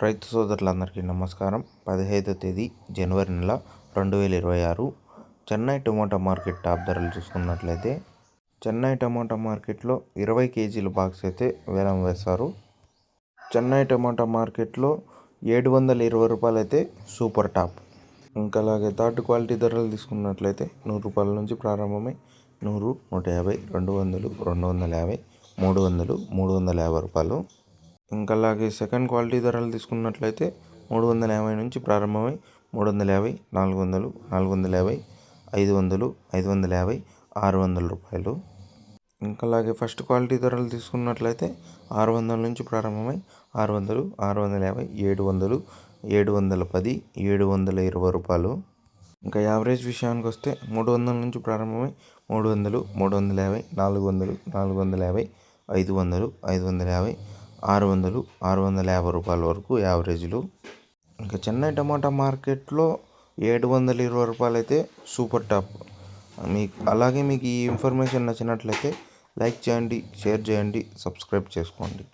రైతు సోదరులందరికీ నమస్కారం. 15వ తేదీ జనవరి నెల 2026 చెన్నై టమోటా మార్కెట్ టాప్ ధరలు చూసుకున్నట్లయితే చెన్నై టమోటా మార్కెట్లో 20 కేజీల బాక్స్ అయితే వేలం వేశారు. చెన్నై టమోటా మార్కెట్లో 720 రూపాయలు అయితే సూపర్ టాప్. ఇంకా అలాగే థర్డ్ క్వాలిటీ ధరలు తీసుకున్నట్లయితే 100 రూపాయల నుంచి ప్రారంభమై 100, 150, 200, 250, 300, 350 రూపాయలు. ఇంకా అలాగే సెకండ్ క్వాలిటీ ధరలు తీసుకున్నట్లయితే 350 నుంచి ప్రారంభమై 350, 400, 450, 500, 550, 600 రూపాయలు. ఇంకా అలాగే ఫస్ట్ క్వాలిటీ ధరలు తీసుకున్నట్లయితే 600 నుంచి ప్రారంభమై 600, 650, 700, 710, 720 రూపాయలు. ఇంకా యావరేజ్ విషయానికి వస్తే 300 నుంచి ప్రారంభమై 300, 350, 400, 450, 500, 550, 600, 650 రూపాయల వరకు యావరేజ్లు. ఇంకా చెన్నై టమాటా మార్కెట్లో 720 రూపాయలు అయితే సూపర్ టాప్. అలాగే మీకు ఈ ఇన్ఫర్మేషన్ నచ్చినట్లయితే లైక్ చేయండి, షేర్ చేయండి, సబ్స్క్రైబ్ చేసుకోండి.